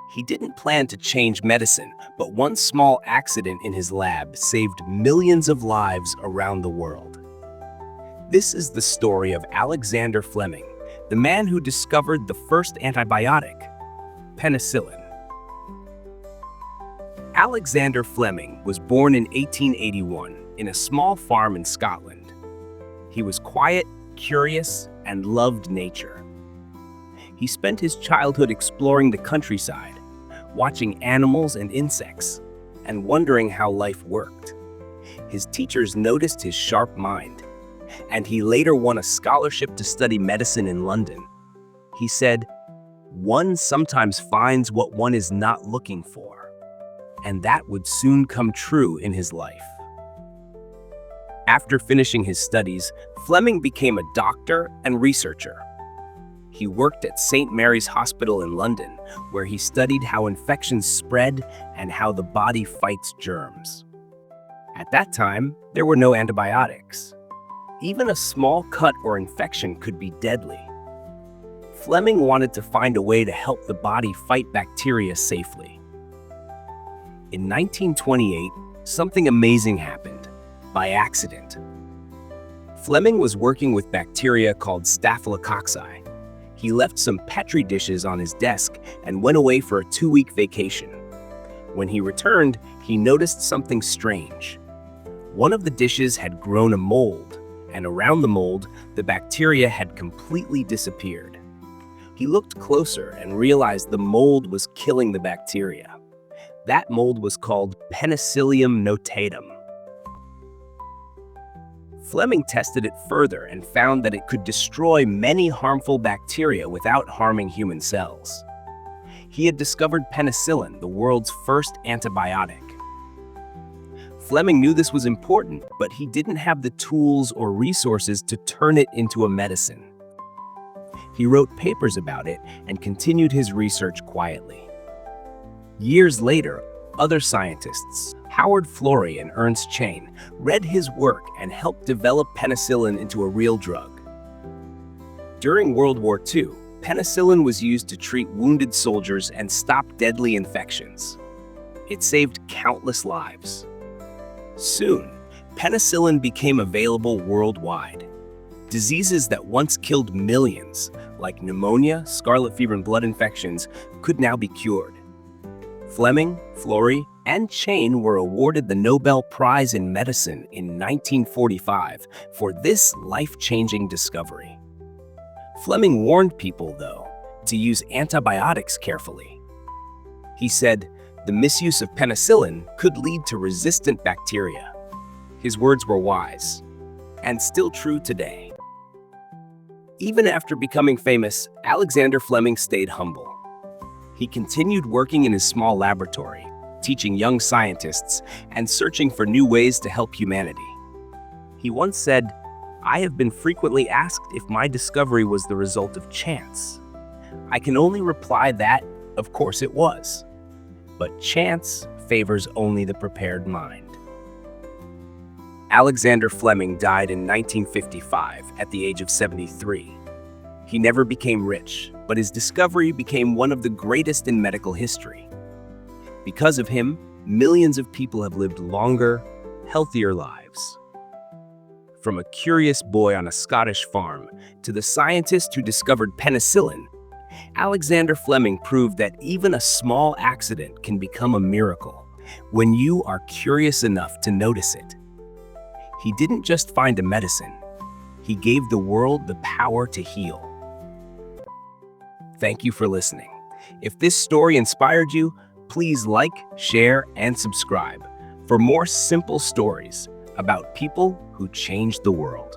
He didn't plan to change medicine, but one small accident in his lab saved millions of lives around the world. This is the story of Alexander Fleming, the man who discovered the first antibiotic, penicillin. Alexander Fleming was born in 1881 in a small farm in Scotland. He was quiet, curious, and loved nature. He spent his childhood exploring the countryside, watching animals and insects, and wondering how life worked. His teachers noticed his sharp mind, and he later won a scholarship to study medicine in London. He said, "One sometimes finds what one is not looking for," and that would soon come true in his life. After finishing his studies, Fleming became a doctor and researcher. He worked at St. Mary's Hospital in London, where he studied how infections spread and how the body fights germs. At that time, there were no antibiotics. Even a small cut or infection could be deadly. Fleming wanted to find a way to help the body fight bacteria safely. In 1928, something amazing happened, by accident. Fleming was working with bacteria called staphylococci. He left some Petri dishes on his desk and went away for a 2-week vacation. When he returned, he noticed something strange. One of the dishes had grown a mold, and around the mold, the bacteria had completely disappeared. He looked closer and realized the mold was killing the bacteria. That mold was called Penicillium notatum. Fleming tested it further and found that it could destroy many harmful bacteria without harming human cells. He had discovered penicillin, the world's first antibiotic. Fleming knew this was important, but he didn't have the tools or resources to turn it into a medicine. He wrote papers about it and continued his research quietly. Years later, other scientists, Howard Florey and Ernst Chain, read his work and helped develop penicillin into a real drug. During World War II, penicillin was used to treat wounded soldiers and stop deadly infections. It saved countless lives. Soon, penicillin became available worldwide. Diseases that once killed millions, like pneumonia, scarlet fever, and blood infections, could now be cured. Fleming, Florey, and Chain were awarded the Nobel Prize in Medicine in 1945 for this life-changing discovery. Fleming warned people, though, to use antibiotics carefully. He said, the misuse of penicillin could lead to resistant bacteria. His words were wise, and still true today. Even after becoming famous, Alexander Fleming stayed humble. He continued working in his small laboratory, teaching young scientists and searching for new ways to help humanity. He once said, "I have been frequently asked if my discovery was the result of chance. I can only reply that, of course it was. But chance favors only the prepared mind." Alexander Fleming died in 1955 at the age of 73. He never became rich, but his discovery became one of the greatest in medical history. Because of him, millions of people have lived longer, healthier lives. From a curious boy on a Scottish farm to the scientist who discovered penicillin, Alexander Fleming proved that even a small accident can become a miracle when you are curious enough to notice it. He didn't just find a medicine, he gave the world the power to heal. Thank you for listening. If this story inspired you, please like, share, and subscribe for more simple stories about people who changed the world.